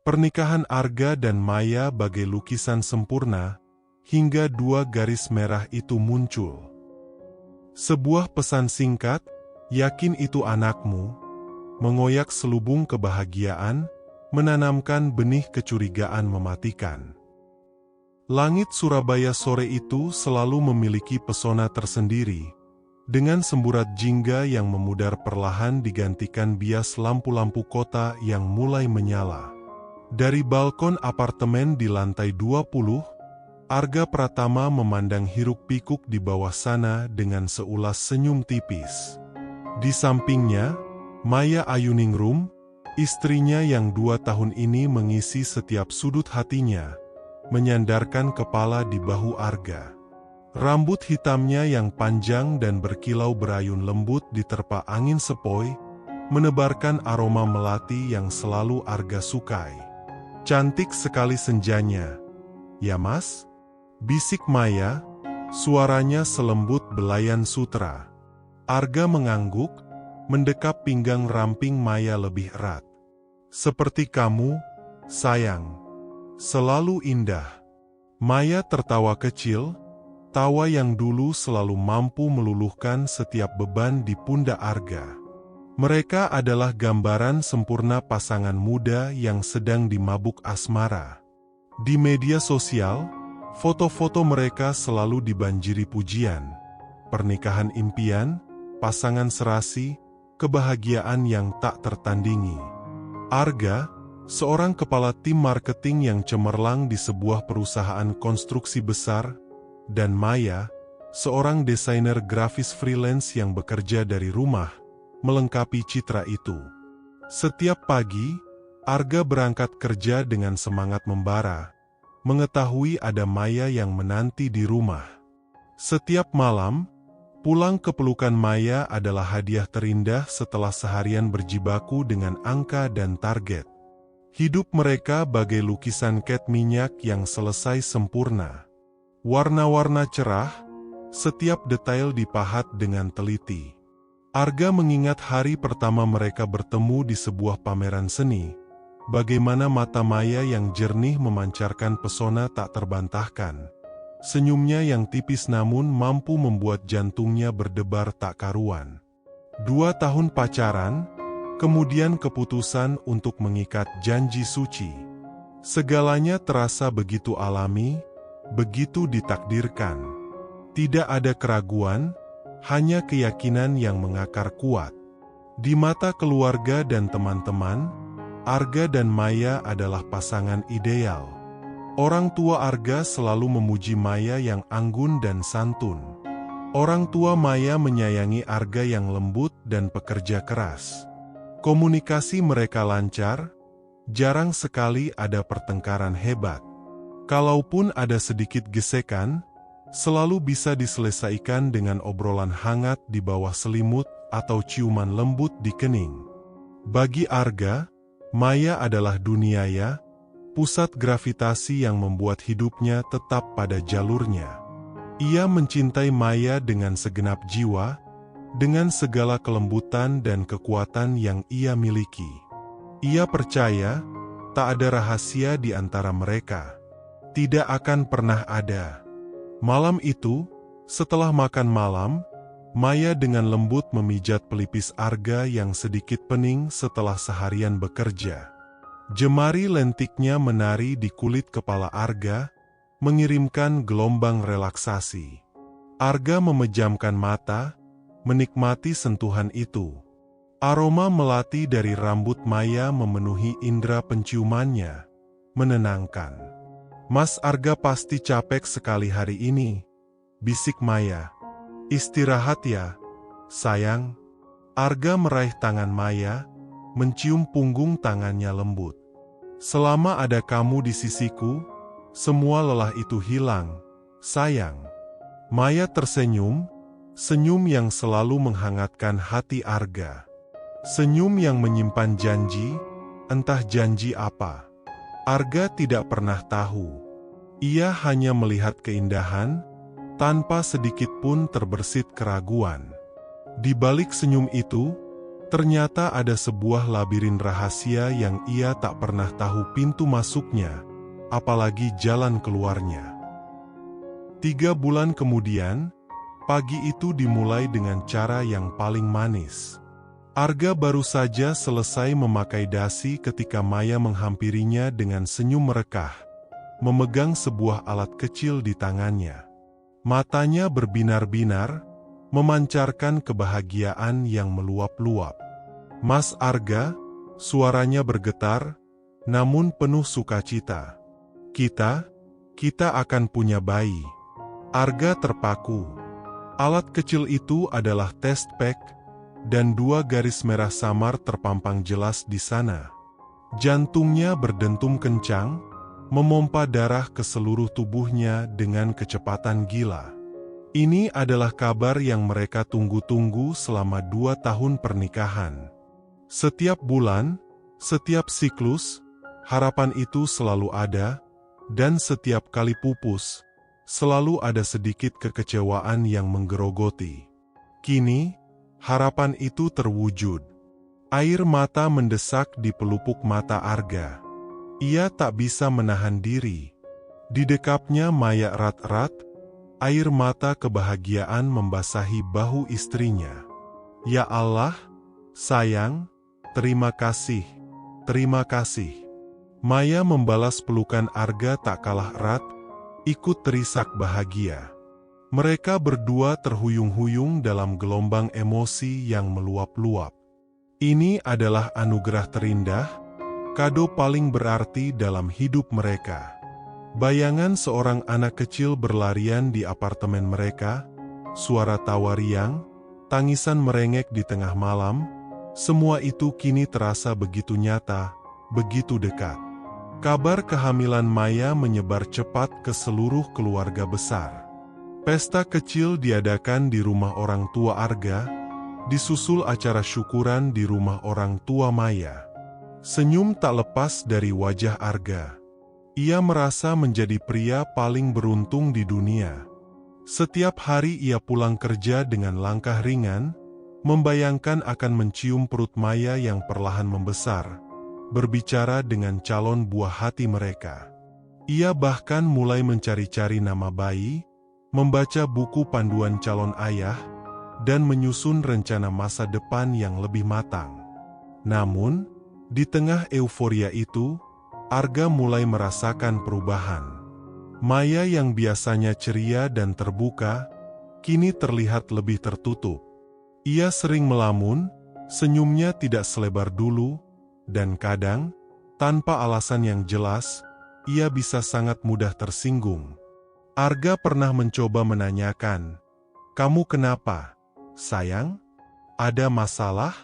Pernikahan Arga dan Maya bagai lukisan sempurna, hingga dua garis merah itu muncul. Sebuah pesan singkat, yakin itu anakmu, mengoyak selubung kebahagiaan, menanamkan benih kecurigaan mematikan. Langit Surabaya sore itu selalu memiliki pesona tersendiri, dengan semburat jingga yang memudar perlahan digantikan bias lampu-lampu kota yang mulai menyala. Dari balkon apartemen di lantai 20, Arga Pratama memandang hiruk-pikuk di bawah sana dengan seulas senyum tipis. Di sampingnya, Maya Ayuningrum, istrinya yang 2 tahun ini mengisi setiap sudut hatinya, menyandarkan kepala di bahu Arga. Rambut hitamnya yang panjang dan berkilau berayun lembut diterpa angin sepoi, menebarkan aroma melati yang selalu Arga sukai. "Cantik sekali senjanya, ya mas?" bisik Maya, suaranya selembut belayan sutra. Arga mengangguk, mendekap pinggang ramping Maya lebih erat. "Seperti kamu, sayang. Selalu indah." Maya tertawa kecil, tawa yang dulu selalu mampu meluluhkan setiap beban di pundak Arga. Mereka adalah gambaran sempurna pasangan muda yang sedang dimabuk asmara. Di media sosial, foto-foto mereka selalu dibanjiri pujian. Pernikahan impian, pasangan serasi, kebahagiaan yang tak tertandingi. Arga, seorang kepala tim marketing yang cemerlang di sebuah perusahaan konstruksi besar, dan Maya, seorang desainer grafis freelance yang bekerja dari rumah, melengkapi citra itu. Setiap pagi, Arga berangkat kerja dengan semangat membara, mengetahui ada Maya yang menanti di rumah. Setiap malam, pulang ke pelukan Maya adalah hadiah terindah setelah seharian berjibaku dengan angka dan target. Hidup mereka bagai lukisan cat minyak yang selesai sempurna. Warna-warna cerah, setiap detail dipahat dengan teliti. Arga mengingat hari pertama mereka bertemu di sebuah pameran seni, bagaimana mata Maya yang jernih memancarkan pesona tak terbantahkan. Senyumnya yang tipis namun mampu membuat jantungnya berdebar tak karuan. 2 tahun pacaran, kemudian keputusan untuk mengikat janji suci. Segalanya terasa begitu alami, begitu ditakdirkan. Tidak ada keraguan, hanya keyakinan yang mengakar kuat. Di mata keluarga dan teman-teman, Arga dan Maya adalah pasangan ideal. Orang tua Arga selalu memuji Maya yang anggun dan santun. Orang tua Maya menyayangi Arga yang lembut dan pekerja keras. Komunikasi mereka lancar, jarang sekali ada pertengkaran hebat. Kalaupun ada sedikit gesekan, selalu bisa diselesaikan dengan obrolan hangat di bawah selimut atau ciuman lembut di kening. Bagi Arga, Maya adalah duniaya, pusat gravitasi yang membuat hidupnya tetap pada jalurnya. Ia mencintai Maya dengan segenap jiwa, dengan segala kelembutan dan kekuatan yang ia miliki. Ia percaya, tak ada rahasia di antara mereka. Tidak akan pernah ada. Malam itu, setelah makan malam, Maya dengan lembut memijat pelipis Arga yang sedikit pening setelah seharian bekerja. Jemari lentiknya menari di kulit kepala Arga, mengirimkan gelombang relaksasi. Arga memejamkan mata, menikmati sentuhan itu. Aroma melati dari rambut Maya memenuhi indera penciumannya, menenangkan. "Mas Arga pasti capek sekali hari ini," bisik Maya. "Istirahat ya, sayang." Arga meraih tangan Maya, mencium punggung tangannya lembut. "Selama ada kamu di sisiku, semua lelah itu hilang, sayang." Maya tersenyum, senyum yang selalu menghangatkan hati Arga. Senyum yang menyimpan janji, entah janji apa. Arga tidak pernah tahu. Ia hanya melihat keindahan, tanpa sedikit pun terbersit keraguan. Di balik senyum itu, Ternyata ada sebuah labirin rahasia yang ia tak pernah tahu pintu masuknya, apalagi jalan keluarnya. 3 bulan kemudian, pagi itu dimulai dengan cara yang paling manis. Arga baru saja selesai memakai dasi ketika Maya menghampirinya dengan senyum merekah, memegang sebuah alat kecil di tangannya. Matanya berbinar-binar, memancarkan kebahagiaan yang meluap-luap. "Mas Arga," suaranya bergetar, namun penuh sukacita. Kita akan punya bayi." Arga terpaku. Alat kecil itu adalah test pack, dan 2 garis merah samar terpampang jelas di sana. Jantungnya berdentum kencang, memompa darah ke seluruh tubuhnya dengan kecepatan gila. Ini adalah kabar yang mereka tunggu-tunggu selama 2 tahun pernikahan. Setiap bulan, setiap siklus, harapan itu selalu ada, dan setiap kali pupus, selalu ada sedikit kekecewaan yang menggerogoti. Kini, harapan itu terwujud. Air mata mendesak di pelupuk mata Arga. Ia tak bisa menahan diri. Didekapnya Maya erat-erat, air mata kebahagiaan membasahi bahu istrinya. "Ya Allah, sayang, terima kasih, terima kasih." Maya membalas pelukan Arga tak kalah erat, ikut terisak bahagia. Mereka berdua terhuyung-huyung dalam gelombang emosi yang meluap-luap. Ini adalah anugerah terindah, kado paling berarti dalam hidup mereka. Bayangan seorang anak kecil berlarian di apartemen mereka, suara tawa riang, tangisan merengek di tengah malam, semua itu kini terasa begitu nyata, begitu dekat. Kabar kehamilan Maya menyebar cepat ke seluruh keluarga besar. Pesta kecil diadakan di rumah orang tua Arga, disusul acara syukuran di rumah orang tua Maya. Senyum tak lepas dari wajah Arga. Ia merasa menjadi pria paling beruntung di dunia. Setiap hari ia pulang kerja dengan langkah ringan, membayangkan akan mencium perut Maya yang perlahan membesar, berbicara dengan calon buah hati mereka. Ia bahkan mulai mencari-cari nama bayi, membaca buku panduan calon ayah, dan menyusun rencana masa depan yang lebih matang. Namun, di tengah euforia itu, Arga mulai merasakan perubahan. Maya yang biasanya ceria dan terbuka, kini terlihat lebih tertutup. Ia sering melamun, senyumnya tidak selebar dulu, dan kadang, tanpa alasan yang jelas, ia bisa sangat mudah tersinggung. Arga pernah mencoba menanyakan, "Kamu kenapa, sayang? Ada masalah?"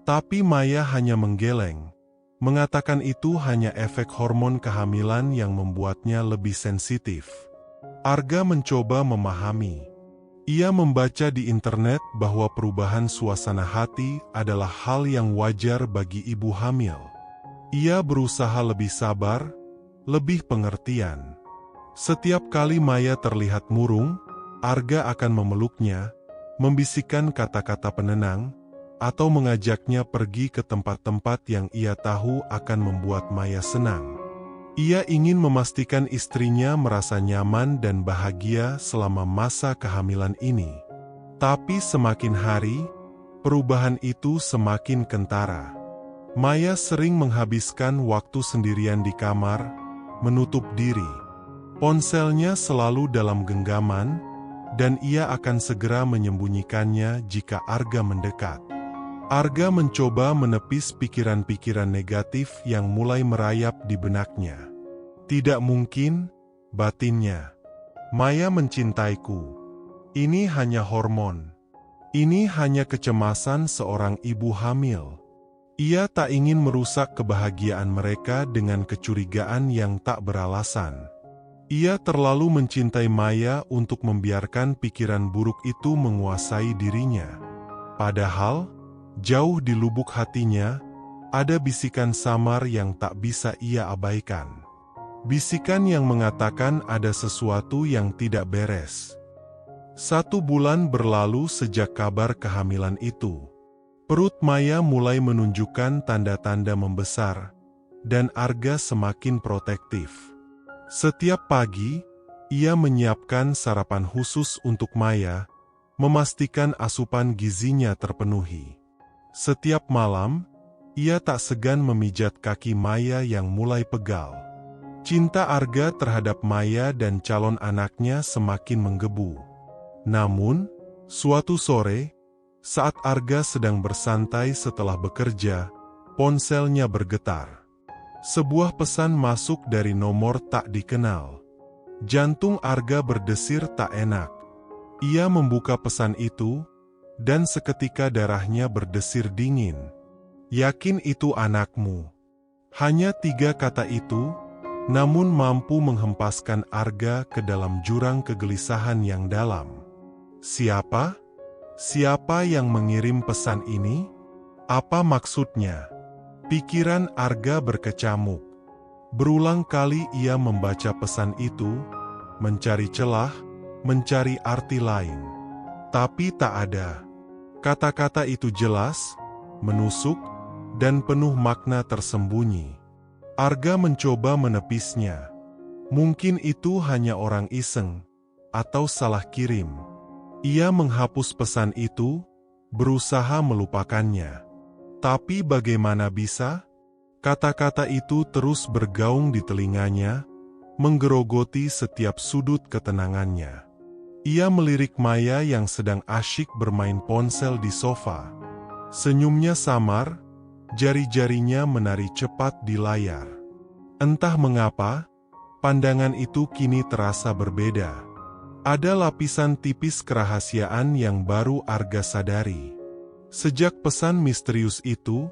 Tapi Maya hanya menggeleng, mengatakan itu hanya efek hormon kehamilan yang membuatnya lebih sensitif. Arga mencoba memahami. Ia membaca di internet bahwa perubahan suasana hati adalah hal yang wajar bagi ibu hamil. Ia berusaha lebih sabar, lebih pengertian. Setiap kali Maya terlihat murung, Arga akan memeluknya, membisikkan kata-kata penenang, atau mengajaknya pergi ke tempat-tempat yang ia tahu akan membuat Maya senang. Ia ingin memastikan istrinya merasa nyaman dan bahagia selama masa kehamilan ini. Tapi semakin hari, perubahan itu semakin kentara. Maya sering menghabiskan waktu sendirian di kamar, menutup diri. Ponselnya selalu dalam genggaman, dan ia akan segera menyembunyikannya jika Arga mendekat. Arga mencoba menepis pikiran-pikiran negatif yang mulai merayap di benaknya. "Tidak mungkin," batinnya. "Maya mencintaiku. Ini hanya hormon. Ini hanya kecemasan seorang ibu hamil." Ia tak ingin merusak kebahagiaan mereka dengan kecurigaan yang tak beralasan. Ia terlalu mencintai Maya untuk membiarkan pikiran buruk itu menguasai dirinya. Padahal, jauh di lubuk hatinya, ada bisikan samar yang tak bisa ia abaikan. Bisikan yang mengatakan ada sesuatu yang tidak beres. 1 bulan berlalu sejak kabar kehamilan itu. Perut Maya mulai menunjukkan tanda-tanda membesar, dan Arga semakin protektif. Setiap pagi, ia menyiapkan sarapan khusus untuk Maya, memastikan asupan gizinya terpenuhi. Setiap malam, ia tak segan memijat kaki Maya yang mulai pegal. Cinta Arga terhadap Maya dan calon anaknya semakin menggebu. Namun, suatu sore, saat Arga sedang bersantai setelah bekerja, ponselnya bergetar. Sebuah pesan masuk dari nomor tak dikenal. Jantung Arga berdesir tak enak. Ia membuka pesan itu, dan seketika darahnya berdesir dingin. "Yakin itu anakmu?" Hanya 3 kata itu, namun mampu menghempaskan Arga ke dalam jurang kegelisahan yang dalam. Siapa? Siapa yang mengirim pesan ini? Apa maksudnya? Pikiran Arga berkecamuk. Berulang kali ia membaca pesan itu, mencari celah, mencari arti lain. Tapi tak ada. Kata-kata itu jelas, menusuk, dan penuh makna tersembunyi. Arga mencoba menepisnya. Mungkin itu hanya orang iseng, atau salah kirim. Ia menghapus pesan itu, berusaha melupakannya. Tapi bagaimana bisa? Kata-kata itu terus bergaung di telinganya, menggerogoti setiap sudut ketenangannya. Ia melirik Maya yang sedang asyik bermain ponsel di sofa. Senyumnya samar, jari-jarinya menari cepat di layar. Entah mengapa, pandangan itu kini terasa berbeda. Ada lapisan tipis kerahasiaan yang baru Arga sadari. Sejak pesan misterius itu,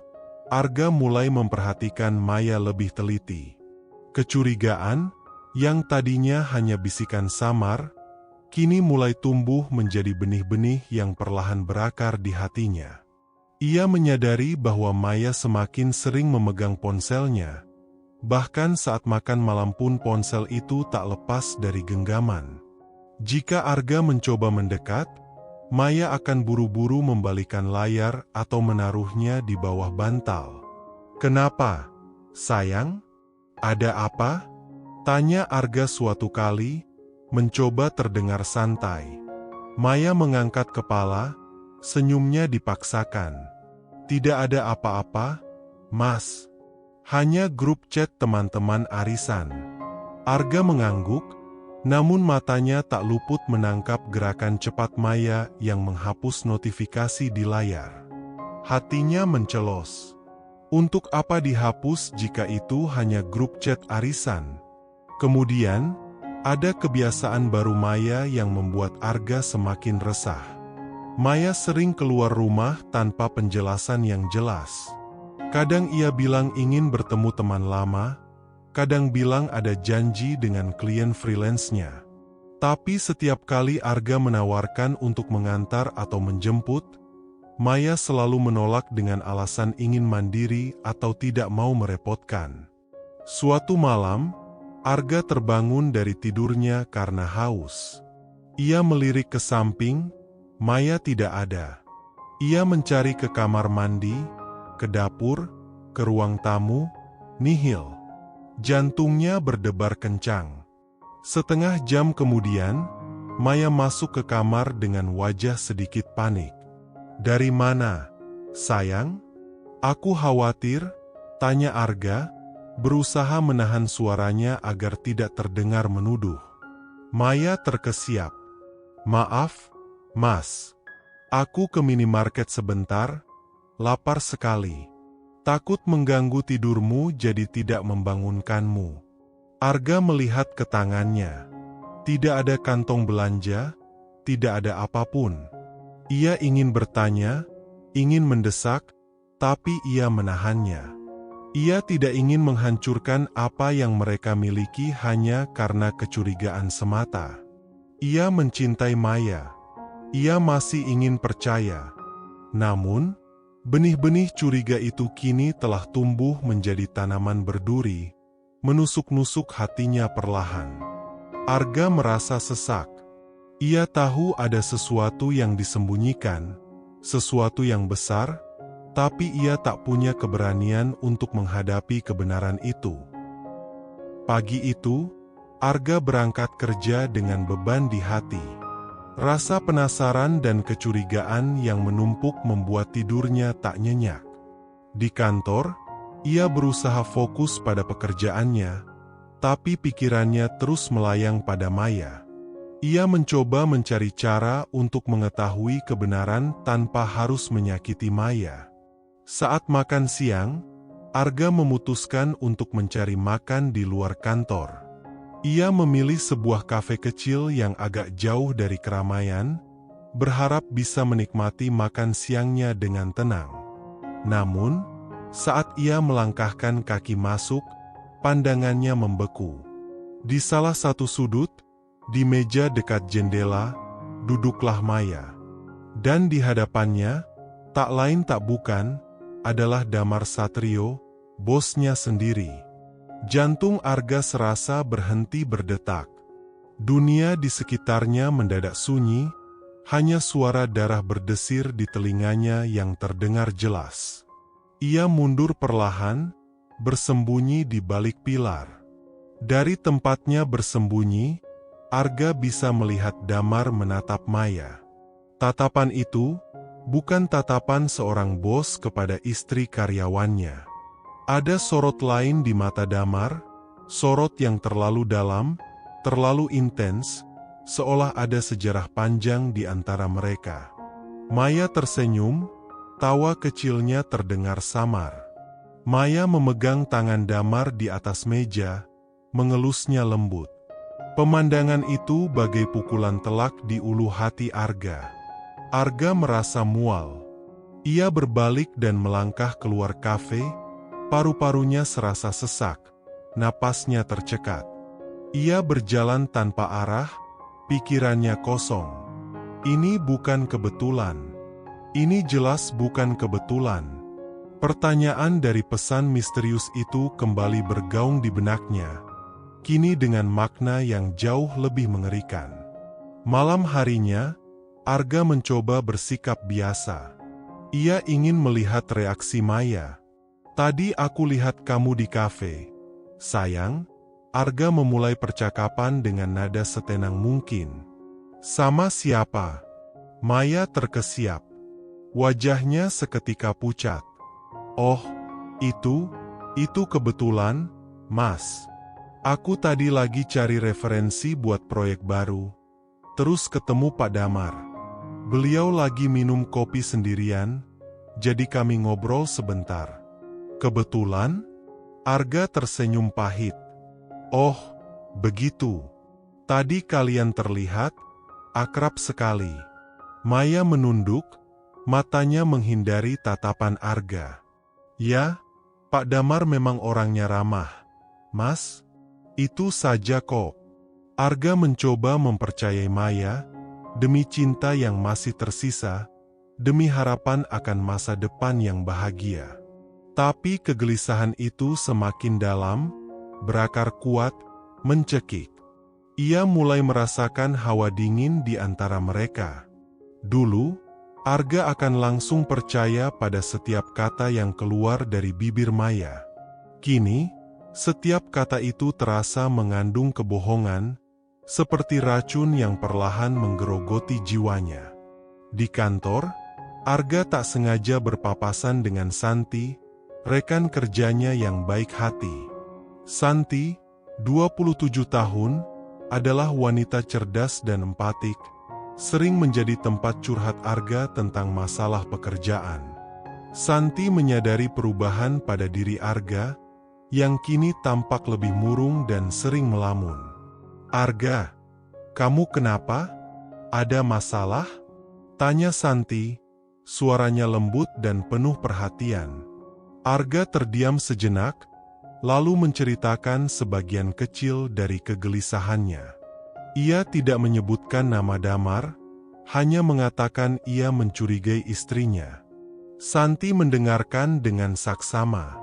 Arga mulai memperhatikan Maya lebih teliti. Kecurigaan, yang tadinya hanya bisikan samar, kini mulai tumbuh menjadi benih-benih yang perlahan berakar di hatinya. Ia menyadari bahwa Maya semakin sering memegang ponselnya, bahkan saat makan malam pun ponsel itu tak lepas dari genggaman. Jika Arga mencoba mendekat, Maya akan buru-buru membalikan layar atau menaruhnya di bawah bantal. "Kenapa, sayang? Ada apa?" tanya Arga suatu kali, mencoba terdengar santai. Maya mengangkat kepala, senyumnya dipaksakan. "Tidak ada apa-apa, Mas. Hanya grup chat teman-teman arisan." Arga mengangguk, namun matanya tak luput menangkap gerakan cepat Maya yang menghapus notifikasi di layar. Hatinya mencelos. Untuk apa dihapus jika itu hanya grup chat arisan? Kemudian, ada kebiasaan baru Maya yang membuat Arga semakin resah. Maya sering keluar rumah tanpa penjelasan yang jelas. Kadang ia bilang ingin bertemu teman lama, kadang bilang ada janji dengan klien freelance-nya. Tapi setiap kali Arga menawarkan untuk mengantar atau menjemput, Maya selalu menolak dengan alasan ingin mandiri atau tidak mau merepotkan. Suatu malam, Arga terbangun dari tidurnya karena haus. Ia melirik ke samping, Maya tidak ada. Ia mencari ke kamar mandi, ke dapur, ke ruang tamu, nihil. Jantungnya berdebar kencang. Setengah jam kemudian, Maya masuk ke kamar dengan wajah sedikit panik. "Dari mana, sayang? Aku khawatir," tanya Arga, berusaha menahan suaranya agar tidak terdengar menuduh. Maya terkesiap. "Maaf, Mas. Aku ke minimarket sebentar, lapar sekali. Takut mengganggu tidurmu jadi tidak membangunkanmu." Arga melihat ke tangannya. Tidak ada kantong belanja, tidak ada apapun. Ia ingin bertanya, ingin mendesak, tapi ia menahannya. Ia tidak ingin menghancurkan apa yang mereka miliki hanya karena kecurigaan semata. Ia mencintai Maya. Ia masih ingin percaya. Namun, benih-benih curiga itu kini telah tumbuh menjadi tanaman berduri, menusuk-nusuk hatinya perlahan. Arga merasa sesak. Ia tahu ada sesuatu yang disembunyikan, sesuatu yang besar, tapi ia tak punya keberanian untuk menghadapi kebenaran itu. Pagi itu, Arga berangkat kerja dengan beban di hati. Rasa penasaran dan kecurigaan yang menumpuk membuat tidurnya tak nyenyak. Di kantor, ia berusaha fokus pada pekerjaannya, tapi pikirannya terus melayang pada Maya. Ia mencoba mencari cara untuk mengetahui kebenaran tanpa harus menyakiti Maya. Saat makan siang, Arga memutuskan untuk mencari makan di luar kantor. Ia memilih sebuah kafe kecil yang agak jauh dari keramaian, berharap bisa menikmati makan siangnya dengan tenang. Namun, saat ia melangkahkan kaki masuk, pandangannya membeku. Di salah satu sudut, di meja dekat jendela, duduklah Maya. Dan di hadapannya, tak lain tak bukan, adalah Damar Satrio, bosnya sendiri. Jantung Arga serasa berhenti berdetak. Dunia di sekitarnya mendadak sunyi, hanya suara darah berdesir di telinganya yang terdengar jelas. Ia mundur perlahan, bersembunyi di balik pilar. Dari tempatnya bersembunyi, Arga bisa melihat Damar menatap Maya. Tatapan itu bukan tatapan seorang bos kepada istri karyawannya. Ada sorot lain di mata Damar, sorot yang terlalu dalam, terlalu intens, seolah ada sejarah panjang di antara mereka. Maya tersenyum, tawa kecilnya terdengar samar. Maya memegang tangan Damar di atas meja, mengelusnya lembut. Pemandangan itu bagai pukulan telak di ulu hati Arga. Arga merasa mual. Ia berbalik dan melangkah keluar kafe. Paru-parunya serasa sesak, napasnya tercekat. Ia berjalan tanpa arah, pikirannya kosong. Ini bukan kebetulan. Ini jelas bukan kebetulan. Pertanyaan dari pesan misterius itu kembali bergaung di benaknya, kini dengan makna yang jauh lebih mengerikan. Malam harinya, Arga mencoba bersikap biasa. Ia ingin melihat reaksi Maya. Tadi aku lihat kamu di kafe. Sayang, Arga memulai percakapan dengan nada setenang mungkin. Sama siapa? Maya terkesiap. Wajahnya seketika pucat. Oh, itu kebetulan, Mas. Aku tadi lagi cari referensi buat proyek baru. Terus ketemu Pak Damar. Beliau lagi minum kopi sendirian, jadi kami ngobrol sebentar. Kebetulan, Arga tersenyum pahit. Oh, begitu. Tadi kalian terlihat akrab sekali. Maya menunduk, matanya menghindari tatapan Arga. Ya, Pak Damar memang orangnya ramah. Mas, itu saja kok. Arga mencoba mempercayai Maya, demi cinta yang masih tersisa, demi harapan akan masa depan yang bahagia. Tapi kegelisahan itu semakin dalam, berakar kuat, mencekik. Ia mulai merasakan hawa dingin di antara mereka. Dulu, Arga akan langsung percaya pada setiap kata yang keluar dari bibir Maya. Kini, setiap kata itu terasa mengandung kebohongan, seperti racun yang perlahan menggerogoti jiwanya. Di kantor, Arga tak sengaja berpapasan dengan Santi, rekan kerjanya yang baik hati. Santi, 27 tahun, adalah wanita cerdas dan empatik, sering menjadi tempat curhat Arga tentang masalah pekerjaan. Santi menyadari perubahan pada diri Arga, yang kini tampak lebih murung dan sering melamun. Arga, kamu kenapa? Ada masalah? Tanya Santi, suaranya lembut dan penuh perhatian. Arga terdiam sejenak, lalu menceritakan sebagian kecil dari kegelisahannya. Ia tidak menyebutkan nama Damar, hanya mengatakan ia mencurigai istrinya. Santi mendengarkan dengan saksama.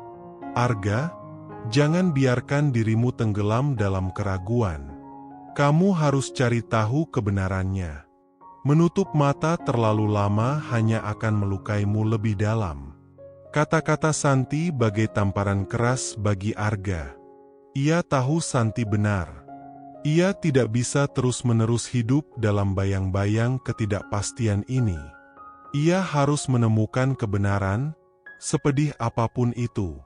Arga, jangan biarkan dirimu tenggelam dalam keraguan. Kamu harus cari tahu kebenarannya. Menutup mata terlalu lama hanya akan melukaimu lebih dalam. Kata-kata Santi bagai tamparan keras bagi Arga. Ia tahu Santi benar. Ia tidak bisa terus-menerus hidup dalam bayang-bayang ketidakpastian ini. Ia harus menemukan kebenaran, sepedih apapun itu.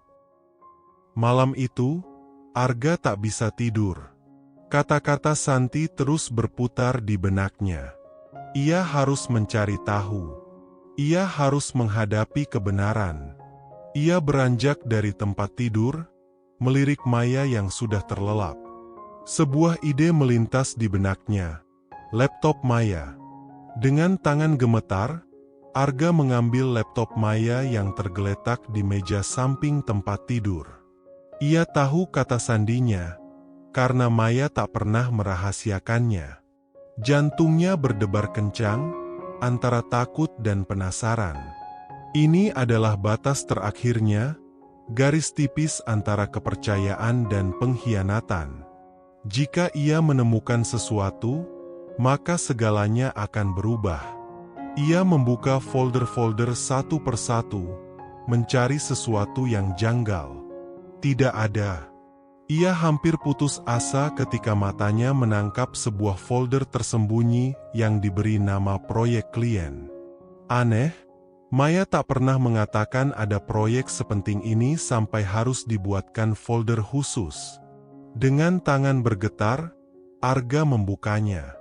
Malam itu, Arga tak bisa tidur. Kata-kata Santi terus berputar di benaknya. Ia harus mencari tahu. Ia harus menghadapi kebenaran. Ia beranjak dari tempat tidur, melirik Maya yang sudah terlelap. Sebuah ide melintas di benaknya. Laptop Maya. Dengan tangan gemetar, Arga mengambil laptop Maya yang tergeletak di meja samping tempat tidur. Ia tahu kata sandinya, karena Maya tak pernah merahasiakannya. Jantungnya berdebar kencang, antara takut dan penasaran. Ini adalah batas terakhirnya, garis tipis antara kepercayaan dan pengkhianatan. Jika ia menemukan sesuatu, maka segalanya akan berubah. Ia membuka folder-folder satu persatu, mencari sesuatu yang janggal. Tidak ada. Ia hampir putus asa ketika matanya menangkap sebuah folder tersembunyi yang diberi nama proyek klien. Aneh, Maya tak pernah mengatakan ada proyek sepenting ini sampai harus dibuatkan folder khusus. Dengan tangan bergetar, Arga membukanya.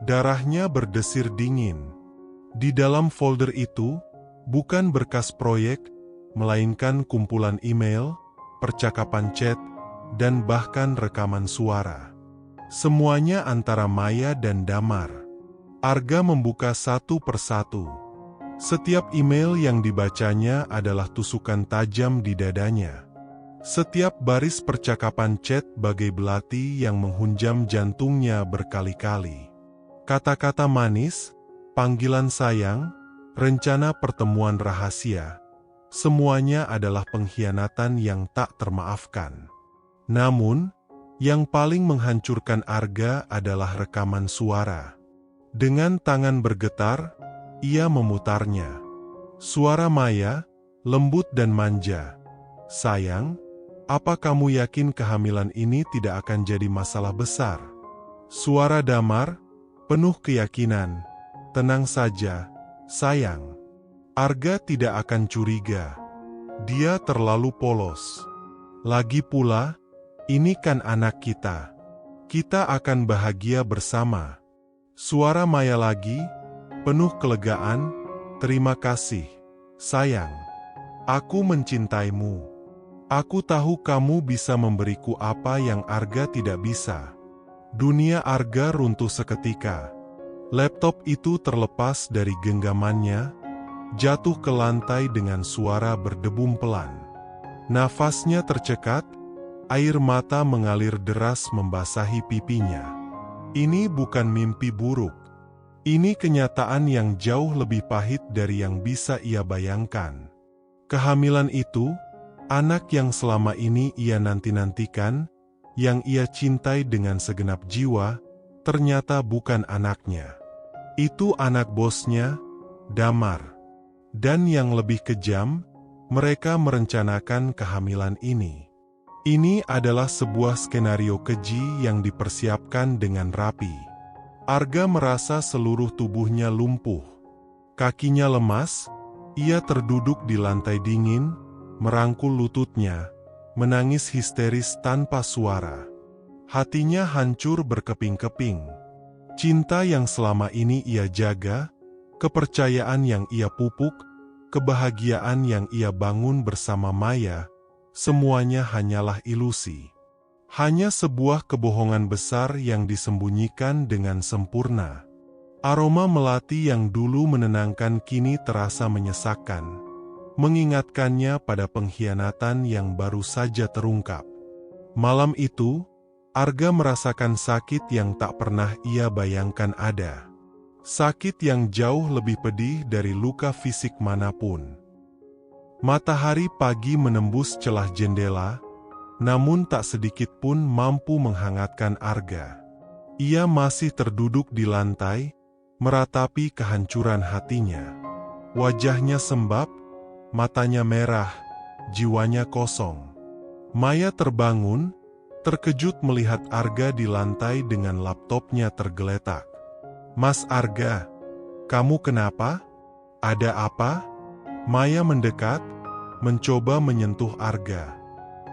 Darahnya berdesir dingin. Di dalam folder itu, bukan berkas proyek, melainkan kumpulan email, percakapan chat, dan bahkan rekaman suara. Semuanya antara Maya dan Damar. Arga membuka satu persatu. Setiap email yang dibacanya adalah tusukan tajam di dadanya. Setiap baris percakapan chat bagai belati yang menghunjam jantungnya berkali-kali. Kata-kata manis, panggilan sayang, rencana pertemuan rahasia. Semuanya adalah pengkhianatan yang tak termaafkan. Namun, yang paling menghancurkan Arga adalah rekaman suara. Dengan tangan bergetar, ia memutarnya. Suara Maya, lembut dan manja. Sayang, apa kamu yakin kehamilan ini tidak akan jadi masalah besar? Suara Damar, penuh keyakinan. Tenang saja, sayang. Arga tidak akan curiga. Dia terlalu polos. Lagi pula, ini kan anak kita. Kita akan bahagia bersama. Suara Maya lagi, penuh kelegaan, terima kasih, sayang. Aku mencintaimu. Aku tahu kamu bisa memberiku apa yang Arga tidak bisa. Dunia Arga runtuh seketika. Laptop itu terlepas dari genggamannya, jatuh ke lantai dengan suara berdebum pelan. Nafasnya tercekat, air mata mengalir deras membasahi pipinya. Ini bukan mimpi buruk. Ini kenyataan yang jauh lebih pahit dari yang bisa ia bayangkan. Kehamilan itu, anak yang selama ini ia nanti-nantikan, yang ia cintai dengan segenap jiwa, ternyata bukan anaknya. Itu anak bosnya, Damar. Dan yang lebih kejam, mereka merencanakan kehamilan ini. Ini adalah sebuah skenario keji yang dipersiapkan dengan rapi. Arga merasa seluruh tubuhnya lumpuh. Kakinya lemas, ia terduduk di lantai dingin, merangkul lututnya, menangis histeris tanpa suara. Hatinya hancur berkeping-keping. Cinta yang selama ini ia jaga, kepercayaan yang ia pupuk, kebahagiaan yang ia bangun bersama Maya, semuanya hanyalah ilusi. Hanya sebuah kebohongan besar yang disembunyikan dengan sempurna. Aroma melati yang dulu menenangkan kini terasa menyesakkan, mengingatkannya pada pengkhianatan yang baru saja terungkap. Malam itu, Arga merasakan sakit yang tak pernah ia bayangkan ada. Sakit yang jauh lebih pedih dari luka fisik manapun. Matahari pagi menembus celah jendela, namun tak sedikit pun mampu menghangatkan Arga. Ia masih terduduk di lantai, meratapi kehancuran hatinya. Wajahnya sembab, matanya merah, jiwanya kosong. Maya terbangun, terkejut melihat Arga di lantai dengan laptopnya tergeletak. "Mas Arga, kamu kenapa? Ada apa?" Maya mendekat, mencoba menyentuh Arga.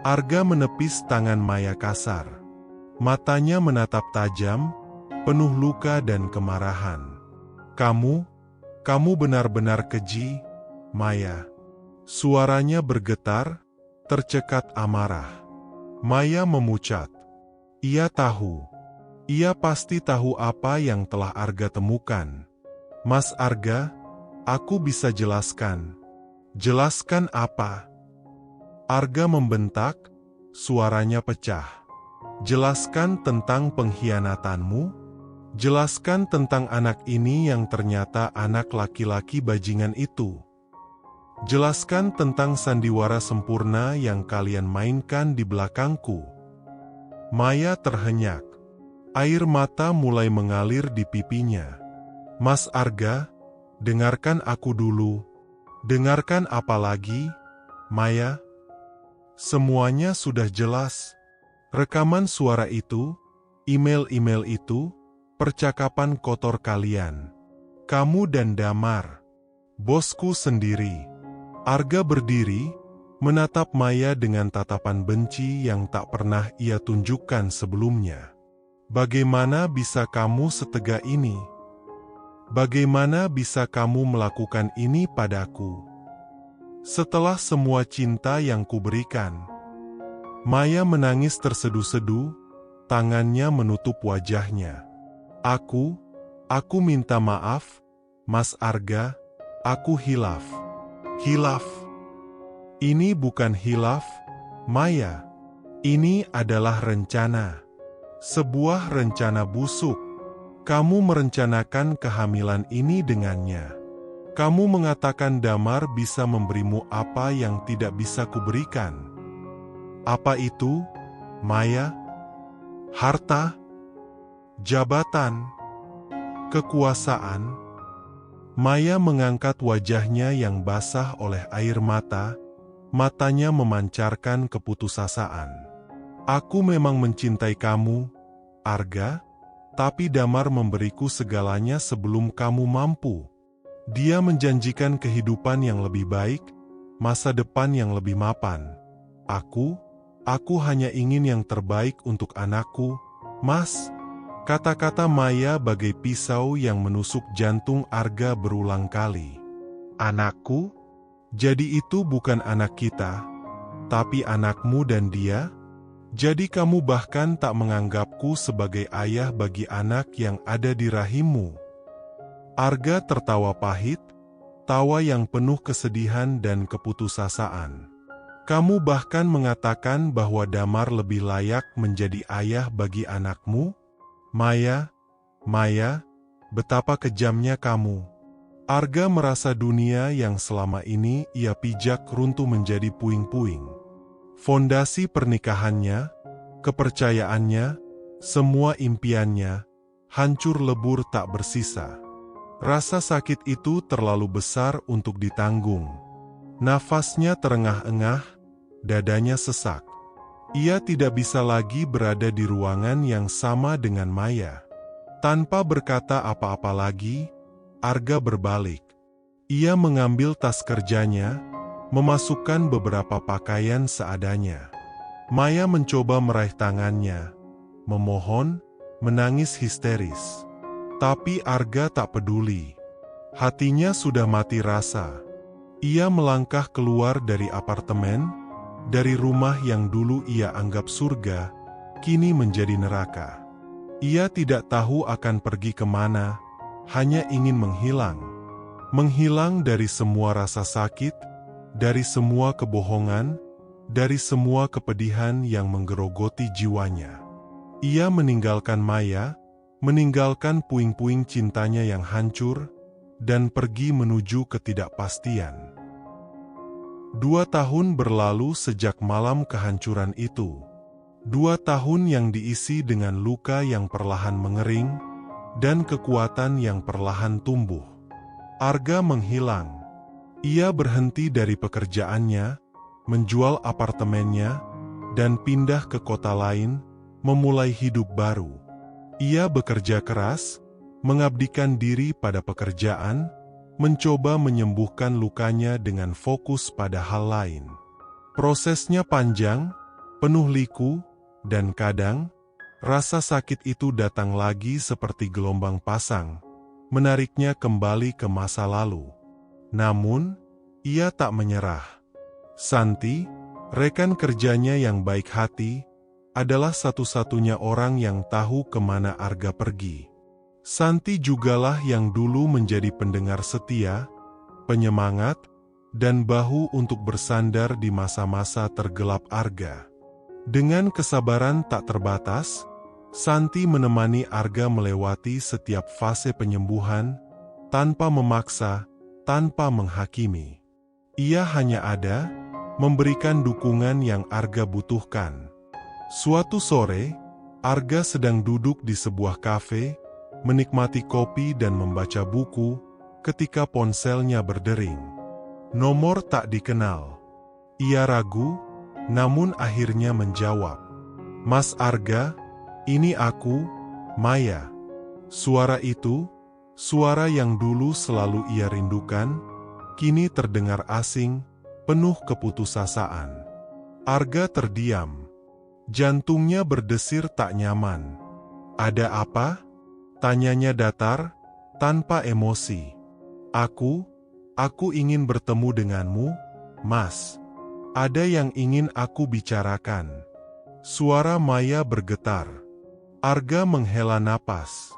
Arga menepis tangan Maya kasar. Matanya menatap tajam, penuh luka dan kemarahan. Kamu benar-benar keji, Maya." Suaranya bergetar, tercekat amarah. Maya memucat. Ia tahu. Ia pasti tahu apa yang telah Arga temukan. "Mas Arga, aku bisa jelaskan." "Jelaskan apa?" Arga membentak, suaranya pecah. "Jelaskan tentang pengkhianatanmu. Jelaskan tentang anak ini yang ternyata anak laki-laki bajingan itu. Jelaskan tentang sandiwara sempurna yang kalian mainkan di belakangku." Maya terhenyak. Air mata mulai mengalir di pipinya. "Mas Arga, dengarkan aku dulu." "Dengarkan apa lagi, Maya?" "Semuanya sudah jelas. Rekaman suara itu, email-email itu, percakapan kotor kalian. Kamu dan Damar. Bosku sendiri." Arga berdiri, menatap Maya dengan tatapan benci yang tak pernah ia tunjukkan sebelumnya. "Bagaimana bisa kamu setega ini? Bagaimana bisa kamu melakukan ini padaku? Setelah semua cinta yang kuberikan." Maya menangis tersedu-sedu, tangannya menutup wajahnya. Aku minta maaf, Mas Arga, aku hilaf." "Hilaf? Ini bukan hilaf, Maya. Ini adalah rencana. Sebuah rencana busuk. Kamu merencanakan kehamilan ini dengannya. Kamu mengatakan Damar bisa memberimu apa yang tidak bisa kuberikan. Apa itu, Maya? Harta? Jabatan? Kekuasaan?" Maya mengangkat wajahnya yang basah oleh air mata, matanya memancarkan keputusasaan. "Aku memang mencintai kamu, Arga, tapi Damar memberiku segalanya sebelum kamu mampu. Dia menjanjikan kehidupan yang lebih baik, masa depan yang lebih mapan. Aku hanya ingin yang terbaik untuk anakku, Mas." Kata-kata Maya bagai pisau yang menusuk jantung Arga berulang kali. "Anakku? Jadi itu bukan anak kita, tapi anakmu dan dia? Jadi kamu bahkan tak menganggapku sebagai ayah bagi anak yang ada di rahimmu?" Arga tertawa pahit, tawa yang penuh kesedihan dan keputusasaan. "Kamu bahkan mengatakan bahwa Damar lebih layak menjadi ayah bagi anakmu? Maya, betapa kejamnya kamu." Arga merasa dunia yang selama ini ia pijak runtuh menjadi puing-puing. Fondasi pernikahannya, kepercayaannya, semua impiannya, hancur lebur tak bersisa. Rasa sakit itu terlalu besar untuk ditanggung. Nafasnya terengah-engah, dadanya sesak. Ia tidak bisa lagi berada di ruangan yang sama dengan Maya. Tanpa berkata apa-apa lagi, Arga berbalik. Ia mengambil tas kerjanya, memasukkan beberapa pakaian seadanya. Maya mencoba meraih tangannya, memohon, menangis histeris. Tapi Arga tak peduli. Hatinya sudah mati rasa. Ia melangkah keluar dari apartemen, dari rumah yang dulu ia anggap surga, kini menjadi neraka. Ia tidak tahu akan pergi kemana, hanya ingin menghilang. Menghilang dari semua rasa sakit, dari semua kebohongan, dari semua kepedihan yang menggerogoti jiwanya. Ia meninggalkan Maya, meninggalkan puing-puing cintanya yang hancur, dan pergi menuju ketidakpastian. 2 tahun berlalu sejak malam kehancuran itu. 2 tahun yang diisi dengan luka yang perlahan mengering, dan kekuatan yang perlahan tumbuh. Arga menghilang. Ia berhenti dari pekerjaannya, menjual apartemennya, dan pindah ke kota lain, memulai hidup baru. Ia bekerja keras, mengabdikan diri pada pekerjaan, mencoba menyembuhkan lukanya dengan fokus pada hal lain. Prosesnya panjang, penuh liku, dan kadang, rasa sakit itu datang lagi seperti gelombang pasang, menariknya kembali ke masa lalu. Namun, ia tak menyerah. Santi, rekan kerjanya yang baik hati, adalah satu-satunya orang yang tahu kemana Arga pergi. Santi jugalah yang dulu menjadi pendengar setia, penyemangat, dan bahu untuk bersandar di masa-masa tergelap Arga. Dengan kesabaran tak terbatas, Santi menemani Arga melewati setiap fase penyembuhan, tanpa memaksa, tanpa menghakimi. Ia hanya ada, memberikan dukungan yang Arga butuhkan. Suatu sore, Arga sedang duduk di sebuah kafe, menikmati kopi dan membaca buku, ketika ponselnya berdering. Nomor tak dikenal. Ia ragu, namun akhirnya menjawab. "Mas Arga, ini aku, Maya." Suara itu, suara yang dulu selalu ia rindukan, kini terdengar asing, penuh keputusasaan. Arga terdiam. Jantungnya berdesir tak nyaman. "Ada apa?" tanyanya datar, tanpa emosi. Aku ingin bertemu denganmu, Mas. Ada yang ingin aku bicarakan." Suara Maya bergetar. Arga menghela napas.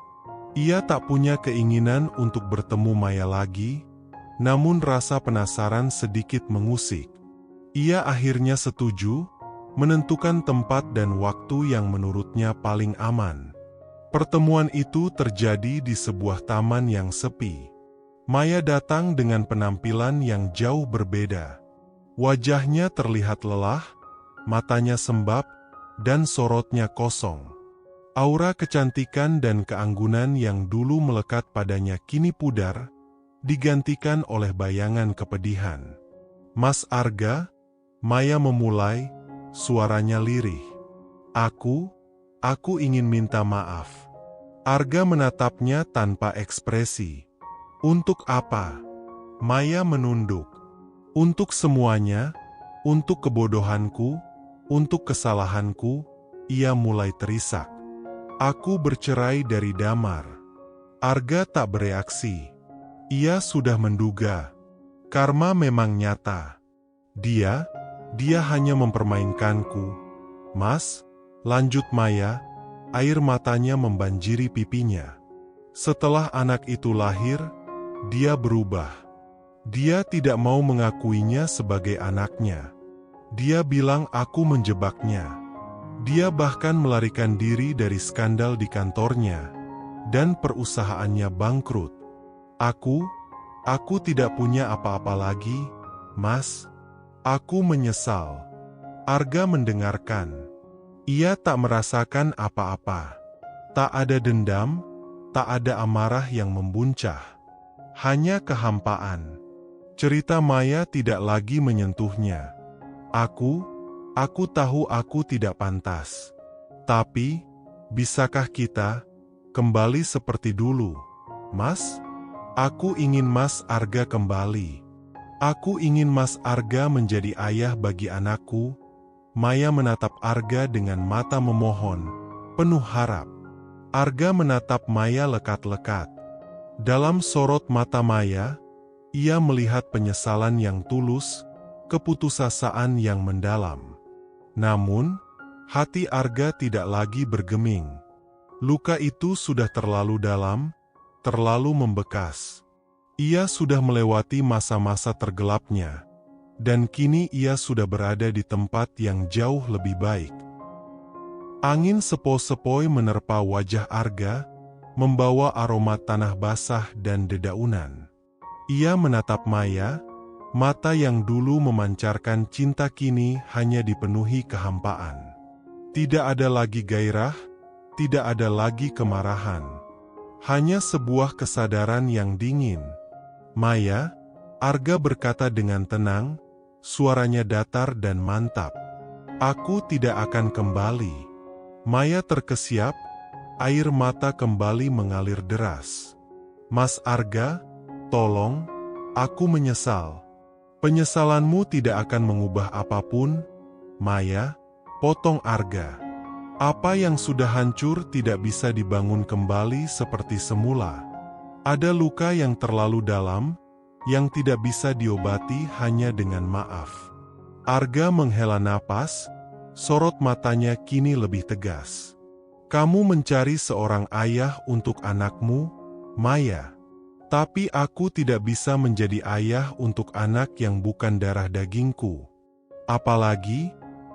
Ia tak punya keinginan untuk bertemu Maya lagi, namun rasa penasaran sedikit mengusik. Ia akhirnya setuju, menentukan tempat dan waktu yang menurutnya paling aman. Pertemuan itu terjadi di sebuah taman yang sepi. Maya datang dengan penampilan yang jauh berbeda. Wajahnya terlihat lelah, matanya sembab, dan sorotnya kosong. Aura kecantikan dan keanggunan yang dulu melekat padanya kini pudar, digantikan oleh bayangan kepedihan. "Mas Arga," Maya memulai, suaranya lirih. Aku ingin minta maaf." Arga menatapnya tanpa ekspresi. "Untuk apa?" Maya menunduk. "Untuk semuanya, untuk kebodohanku, untuk kesalahanku." Ia mulai terisak. "Aku bercerai dari Damar." Arga tak bereaksi. Ia sudah menduga. Karma memang nyata. Dia hanya mempermainkanku. "Mas," lanjut Maya, air matanya membanjiri pipinya. "Setelah anak itu lahir, dia berubah. Dia tidak mau mengakuinya sebagai anaknya. Dia bilang aku menjebaknya. Dia bahkan melarikan diri dari skandal di kantornya, dan perusahaannya bangkrut. Aku tidak punya apa-apa lagi, Mas. Aku menyesal." Arga mendengarkan. Ia tak merasakan apa-apa. Tak ada dendam, tak ada amarah yang membuncah. Hanya kehampaan. Cerita Maya tidak lagi menyentuhnya. Aku tahu aku tidak pantas. Tapi, bisakah kita kembali seperti dulu, Mas? Aku ingin Mas Arga kembali. Aku ingin Mas Arga menjadi ayah bagi anakku." Maya menatap Arga dengan mata memohon, penuh harap. Arga menatap Maya lekat-lekat. Dalam sorot mata Maya, ia melihat penyesalan yang tulus, keputusasaan yang mendalam. Namun, hati Arga tidak lagi bergeming. Luka itu sudah terlalu dalam, terlalu membekas. Ia sudah melewati masa-masa tergelapnya, dan kini ia sudah berada di tempat yang jauh lebih baik. Angin sepoi-sepoi menerpa wajah Arga, membawa aroma tanah basah dan dedaunan. Ia menatap Maya, mata yang dulu memancarkan cinta kini hanya dipenuhi kehampaan. Tidak ada lagi gairah, tidak ada lagi kemarahan. Hanya sebuah kesadaran yang dingin. "Maya, Arga berkata dengan tenang, suaranya datar dan mantap. Aku tidak akan kembali. Maya terkesiap, air mata kembali mengalir deras. Mas Arga, tolong, aku menyesal. Penyesalanmu tidak akan mengubah apapun, Maya, potong Arga. Apa yang sudah hancur tidak bisa dibangun kembali seperti semula. Ada luka yang terlalu dalam, yang tidak bisa diobati hanya dengan maaf. Arga menghela napas, sorot matanya kini lebih tegas. Kamu mencari seorang ayah untuk anakmu, Maya. Tapi aku tidak bisa menjadi ayah untuk anak yang bukan darah dagingku. Apalagi,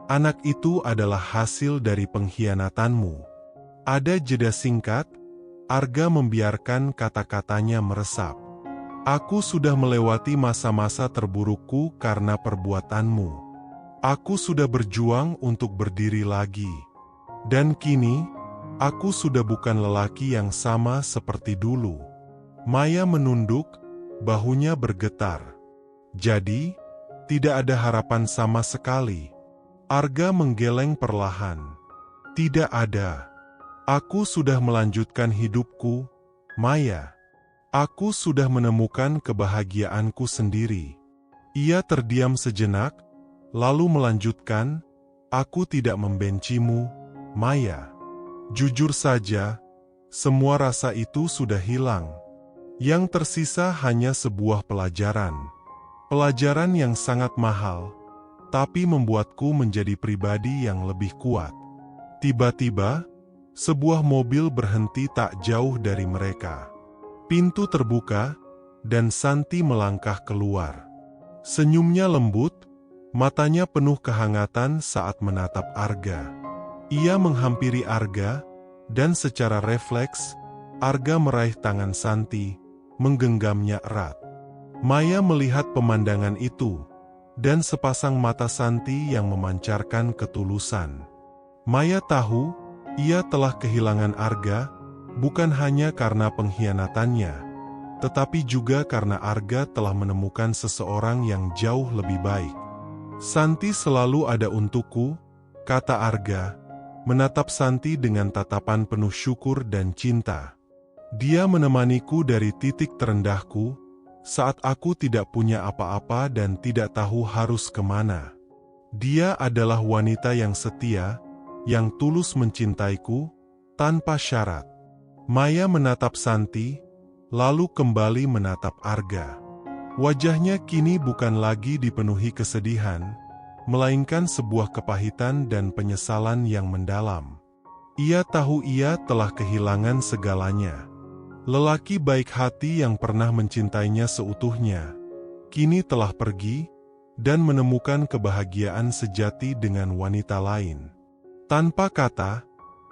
anak itu adalah hasil dari pengkhianatanmu. Ada jeda singkat, Arga membiarkan kata-katanya meresap. Aku sudah melewati masa-masa terburukku karena perbuatanmu. Aku sudah berjuang untuk berdiri lagi. Dan kini, aku sudah bukan lelaki yang sama seperti dulu. Maya menunduk, bahunya bergetar. Jadi, tidak ada harapan sama sekali. Arga menggeleng perlahan. Tidak ada. Aku sudah melanjutkan hidupku, Maya. Aku sudah menemukan kebahagiaanku sendiri. Ia terdiam sejenak, lalu melanjutkan, aku tidak membencimu, Maya. Jujur saja, semua rasa itu sudah hilang. Yang tersisa hanya sebuah pelajaran. Pelajaran yang sangat mahal, tapi membuatku menjadi pribadi yang lebih kuat. Tiba-tiba, sebuah mobil berhenti tak jauh dari mereka. Pintu terbuka, dan Santi melangkah keluar. Senyumnya lembut, matanya penuh kehangatan saat menatap Arga. Ia menghampiri Arga, dan secara refleks, Arga meraih tangan Santi, menggenggamnya erat. Maya melihat pemandangan itu, dan sepasang mata Santi yang memancarkan ketulusan. Maya tahu, ia telah kehilangan Arga, bukan hanya karena pengkhianatannya, tetapi juga karena Arga telah menemukan seseorang yang jauh lebih baik. Santi selalu ada untukku, kata Arga, menatap Santi dengan tatapan penuh syukur dan cinta. Dia menemaniku dari titik terendahku, saat aku tidak punya apa-apa dan tidak tahu harus kemana. Dia adalah wanita yang setia, yang tulus mencintaiku, tanpa syarat. Maya menatap Santi, lalu kembali menatap Arga. Wajahnya kini bukan lagi dipenuhi kesedihan, melainkan sebuah kepahitan dan penyesalan yang mendalam. Ia tahu ia telah kehilangan segalanya. Lelaki baik hati yang pernah mencintainya seutuhnya, kini telah pergi, dan menemukan kebahagiaan sejati dengan wanita lain. Tanpa kata,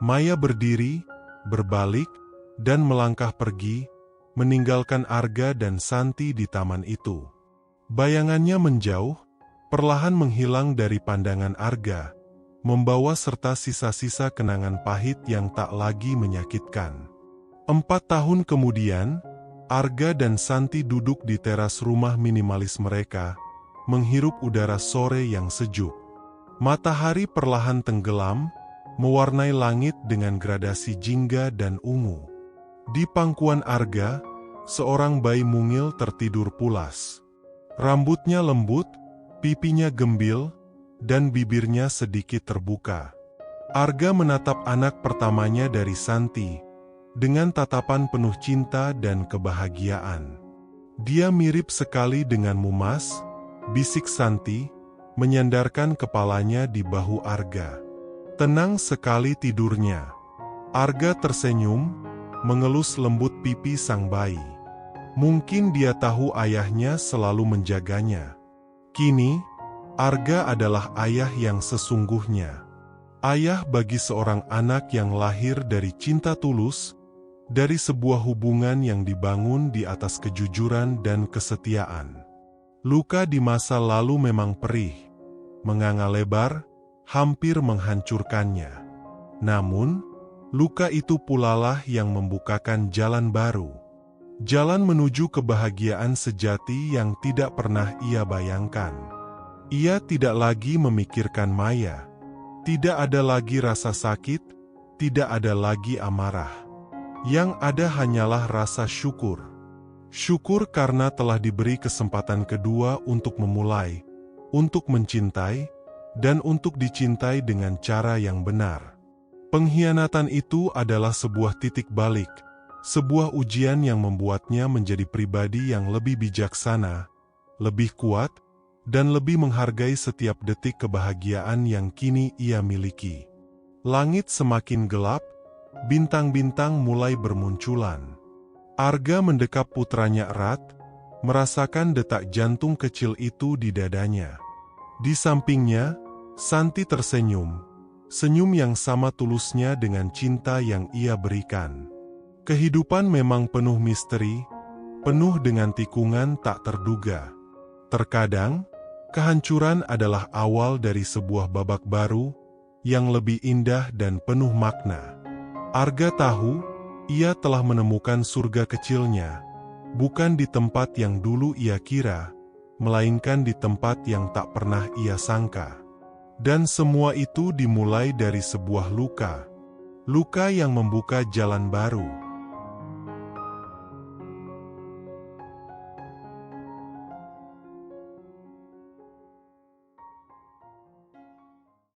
Maya berdiri, berbalik, dan melangkah pergi, meninggalkan Arga dan Santi di taman itu. Bayangannya menjauh, perlahan menghilang dari pandangan Arga, membawa serta sisa-sisa kenangan pahit yang tak lagi menyakitkan. 4 tahun kemudian, Arga dan Santi duduk di teras rumah minimalis mereka, menghirup udara sore yang sejuk. Matahari perlahan tenggelam, mewarnai langit dengan gradasi jingga dan ungu. Di pangkuan Arga, seorang bayi mungil tertidur pulas. Rambutnya lembut, pipinya gembil, dan bibirnya sedikit terbuka. Arga menatap anak pertamanya dari Santi, dengan tatapan penuh cinta dan kebahagiaan. Dia mirip sekali denganmu, Mas, bisik Santi, menyandarkan kepalanya di bahu Arga. Tenang sekali tidurnya. Arga tersenyum, mengelus lembut pipi sang bayi. Mungkin dia tahu ayahnya selalu menjaganya. Kini, Arga adalah ayah yang sesungguhnya. Ayah bagi seorang anak yang lahir dari cinta tulus, dari sebuah hubungan yang dibangun di atas kejujuran dan kesetiaan. Luka di masa lalu memang perih, menganga lebar, hampir menghancurkannya. Namun, luka itu pulalah yang membukakan jalan baru. Jalan menuju kebahagiaan sejati yang tidak pernah ia bayangkan. Ia tidak lagi memikirkan Maya. Tidak ada lagi rasa sakit, tidak ada lagi amarah. Yang ada hanyalah rasa syukur. Syukur karena telah diberi kesempatan kedua untuk memulai, untuk mencintai, dan untuk dicintai dengan cara yang benar. Pengkhianatan itu adalah sebuah titik balik, sebuah ujian yang membuatnya menjadi pribadi yang lebih bijaksana, lebih kuat, dan lebih menghargai setiap detik kebahagiaan yang kini ia miliki. Langit semakin gelap, bintang-bintang mulai bermunculan. Arga mendekap putranya erat, merasakan detak jantung kecil itu di dadanya. Di sampingnya, Santi tersenyum, senyum yang sama tulusnya dengan cinta yang ia berikan. Kehidupan memang penuh misteri, penuh dengan tikungan tak terduga. Terkadang, kehancuran adalah awal dari sebuah babak baru, yang lebih indah dan penuh makna. Arga tahu, ia telah menemukan surga kecilnya, bukan di tempat yang dulu ia kira, melainkan di tempat yang tak pernah ia sangka. Dan semua itu dimulai dari sebuah luka. Luka yang membuka jalan baru.